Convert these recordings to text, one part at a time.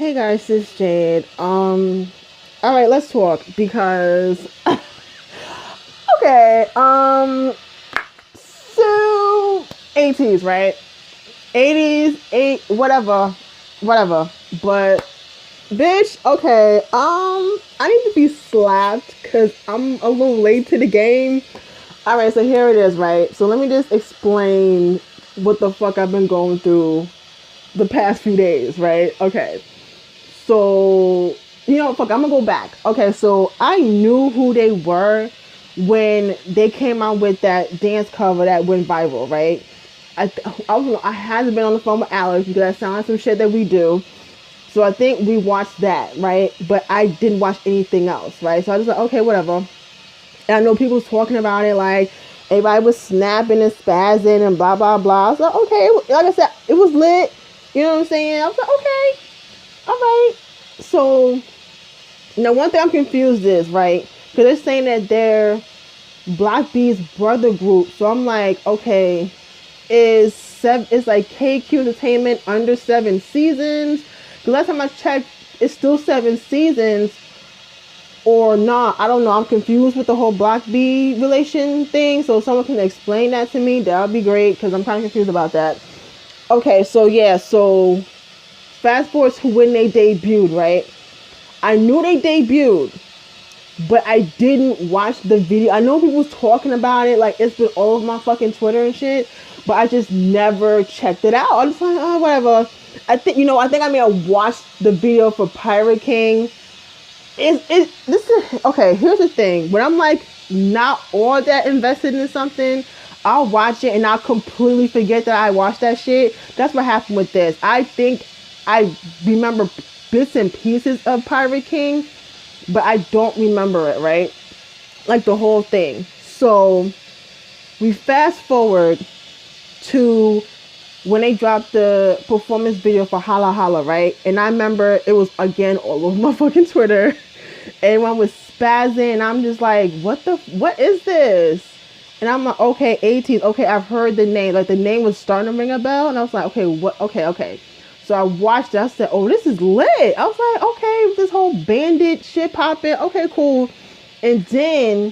Hey guys, it's Jade. All right, let's talk because okay, so ATEEZ, right? 80s, eight, whatever. But bitch, okay, I need to be slapped because I'm a little late to the game. All right, so here it is, right? So let me just explain what the fuck I've been going through the past few days, right? Okay. So, fuck, I'm gonna go back. Okay, so I knew who they were when they came out with that dance cover that went viral, right? I hadn't been on the phone with Alex because that sounds like some shit that we do. So I think we watched that, right? But I didn't watch anything else, right? So I was like, okay, whatever. And I know people was talking about it, like everybody was snapping and spazzing and blah blah blah. So okay, like I said, it was lit. You know what I'm saying? I was like, okay, all right. So now one thing I'm confused is, right, because they're saying that they're Block B's brother group. So I'm like, okay, is like KQ Entertainment under 7 seasons? Because last time I checked, it's still 7 seasons or not. I don't know. I'm confused with the whole Block B relation thing. So if someone can explain that to me, that would be great because I'm kind of confused about that. Okay, so yeah, so fast forward to when they debuted, right? I knew they debuted, but I didn't watch the video. I know people was talking about it, like it's been all over my fucking Twitter and shit, but I just never checked it out. I'm just like, oh, whatever. I think I may have watched the video for Pirate King. Okay, here's the thing. When I'm like not all that invested in something, I'll watch it and I'll completely forget that I watched that shit. That's what happened with this. I think I remember bits and pieces of Pirate King, but I don't remember it, right? Like the whole thing. So we fast forward to when they dropped the performance video for Holla Holla, right? And I remember it was again all over my fucking Twitter. Everyone was spazzing and I'm just like, what is this? And I'm like, okay, ATEEZ, okay, I've heard the name. Like the name was starting to ring a bell and I was like, okay, what? Okay. So I watched it. I said, oh, this is lit. I was like, okay, this whole bandit shit popping. Okay, cool. And then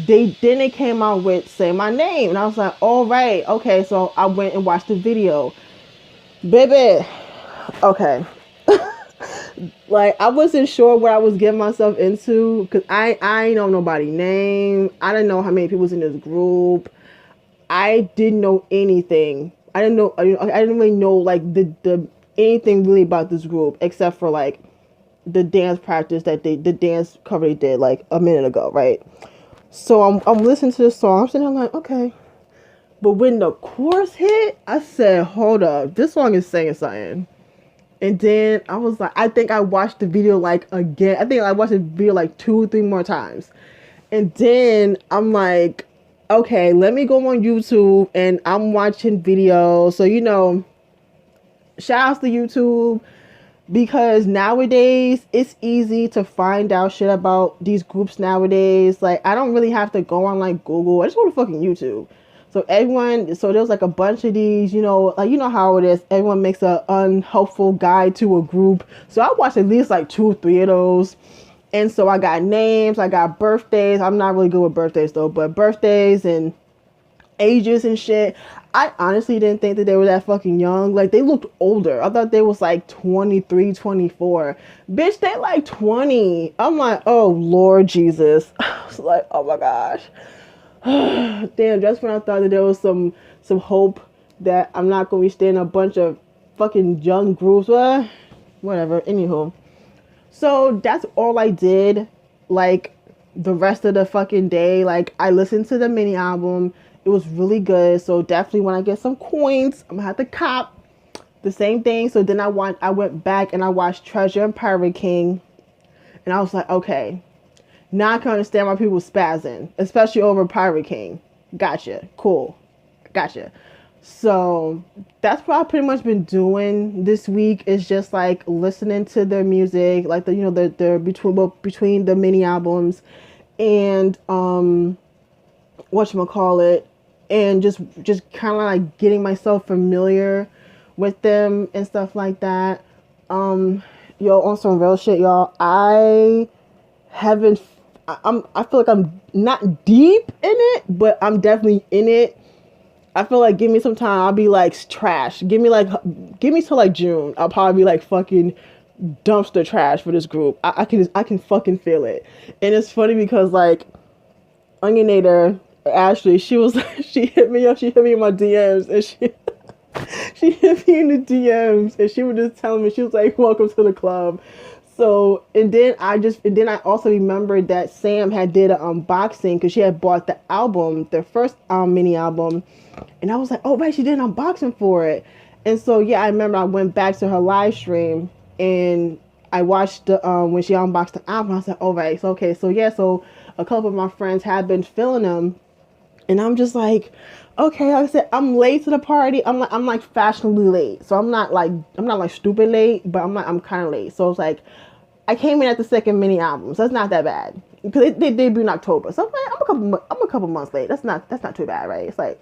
they came out with Say My Name. And I was like, all right, okay. So I went and watched the video. Baby, okay. Like, I wasn't sure what I was getting myself into. Because I ain't know nobody's name. I didn't know how many people was in this group. I didn't know anything. I didn't really know, like, the anything really about this group except for like the dance practice the dance cover they did like a minute ago, right? So I'm listening to the song and I'm like, okay, but when the chorus hit, I said, hold up, this song is saying something. And then I was like, I think I watched the video like again. I think I watched the video like 2-3 more times, and then I'm like, okay, let me go on YouTube and I'm watching videos. So shout outs to YouTube because nowadays it's easy to find out shit about these groups nowadays. Like I don't really have to go on like Google. I just go to fucking YouTube. So there's like a bunch of these, like how it is. Everyone makes a unhelpful guide to a group. So I watched at least like 2-3 of those. And so I got names, I got birthdays. I'm not really good with birthdays though, but birthdays and ages and shit. I honestly didn't think that they were that fucking young. Like, they looked older. I thought they was like 23, 24. Bitch, they like 20. I'm like, oh, Lord Jesus. I was like, oh my gosh. Damn, just when I thought that there was some hope that I'm not going to be staying in a bunch of fucking young groups. Well, whatever. Anywho. So, that's all I did. Like, the rest of the fucking day. Like, I listened to the mini album. It was really good. So definitely when I get some coins, I'm gonna have to cop the same thing. So then I went back and I watched Treasure and Pirate King. And I was like, okay, now I can understand why people spazzing, especially over Pirate King. Gotcha. Cool. Gotcha. So that's what I've pretty much been doing this week, is just like listening to their music, like the between the mini albums and whatchamacallit, and just kind of like getting myself familiar with them and stuff like that. Yo, on some real shit, y'all. I haven't. I feel like I'm not deep in it, but I'm definitely in it. I feel like give me some time, I'll be like trash. Give me till like June. I'll probably be like fucking dumpster trash for this group. I can fucking feel it. And it's funny because like Onionator Ashley, she was she hit me up, she hit me in my DMs, and she hit me in the DMs, and she was just telling me, she was like, welcome to the club. So, and then I also remembered that Sam had did an unboxing because she had bought the album, the first mini album, and I was like, oh right, she did an unboxing for it. And so yeah, I remember I went back to her live stream and I watched the when she unboxed the album. I was like, oh right, so okay, so yeah, so a couple of my friends had been feeling them, and I'm just like, okay, like I said, I'm late to the party. I'm like fashionably late. So I'm not like stupid late, but I'm kind of late. So it's like, I came in at the second mini album, so that's not that bad because they debuted in October. So I'm a couple months late. That's not too bad, right? It's like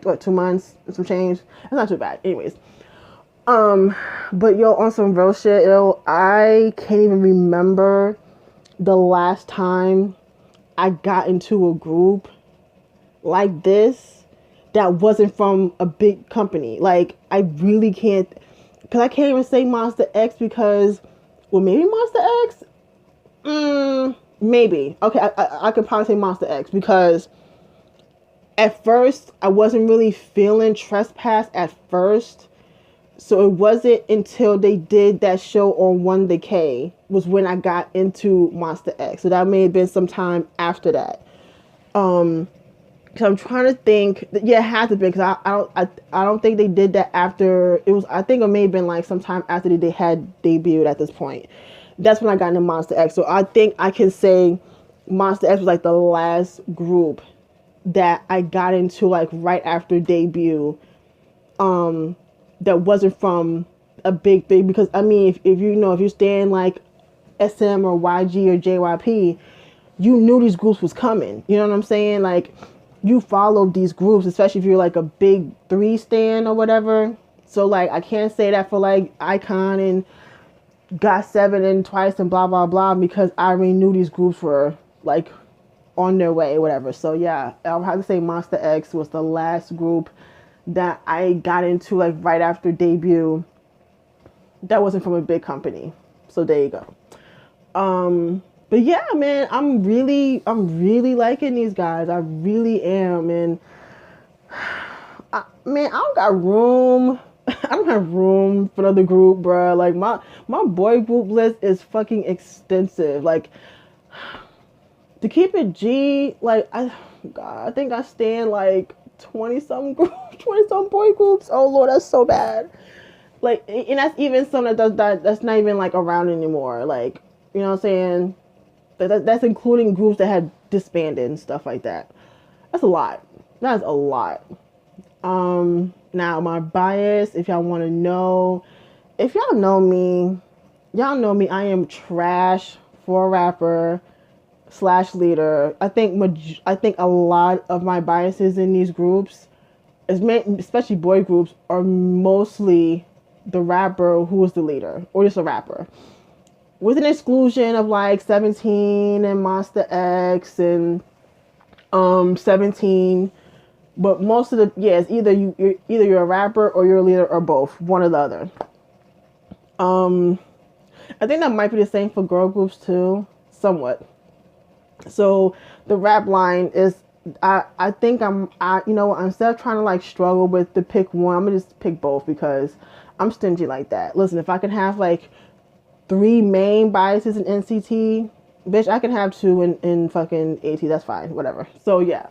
what, 2 months and some change. That's not too bad. Anyways, but yo, on some real shit, yo, I can't even remember the last time I got into a group like this that wasn't from a big company. Like, I really can't, because I can't even say Monster X because, well, maybe Monster X? Maybe. Okay, I could probably say Monster X because at first I wasn't really feeling Trespass at first. So it wasn't until they did that show on 1DK was when I got into Monster X. So that may have been some time after that. Cause I'm trying to think. Yeah, it had to be because I don't think they did that after it was. I think it may have been like sometime after they had debuted at this point. That's when I got into Monster X. So I think I can say Monster X was like the last group that I got into like right after debut. That wasn't from a big because I mean if you stay in like SM or YG or JYP, you knew these groups was coming. You know what I'm saying? Like, you followed these groups, especially if you're like a big 3 stan or whatever. So like, I can't say that for like Icon and GOT7 and Twice and blah blah blah because I already knew these groups were like on their way or whatever. So yeah, I'll have to say Monster X was the last group that I got into like right after debut that wasn't from a big company. So there you go. But yeah, man, I'm really liking these guys. I really am. And man, I don't got room. I don't have room for another group, bruh. Like my boy group list is fucking extensive. Like, to keep it G, like I think I stand like 20 some boy groups. Oh Lord, that's so bad. Like, and that's even some that's not even like around anymore. Like, you know what I'm saying? That's including groups that had disbanded and stuff like that. That's a lot. That's a lot. Now my bias, if y'all want to know, if y'all know me, I am trash for a rapper / leader. I think a lot of my biases in these groups, especially boy groups, are mostly the rapper who is the leader or just a rapper. With an exclusion of like 17 and Monster X and 17, but most of it's either you're a rapper or you're a leader or both, one or the other. I think that might be the same for girl groups too, somewhat. So the rap line is, I think instead of trying to like struggle with the pick one, I'm gonna just pick both because I'm stingy like that. Listen, if I can have like 3 main biases in NCT, bitch, I can have 2 in fucking ATEEZ. That's fine, whatever. So yeah,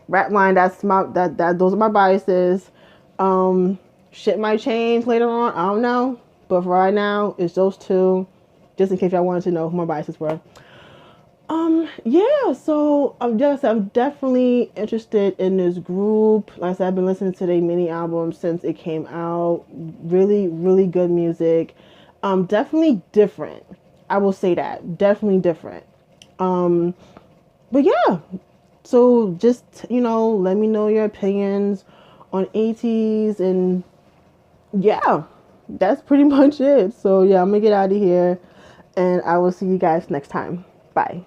rap line. Those are my biases. Shit might change later on. I don't know, but for right now, it's those 2. Just in case y'all wanted to know who my biases were. Yeah. So I'm definitely interested in this group. Like I said, I've been listening to their mini album since it came out. Really, really good music. Definitely different. I will say that. Definitely different. But yeah. So just, let me know your opinions on ATEEZ and yeah. that's pretty much it. So yeah, I'm gonna get out of here, and I will see you guys next time. Bye.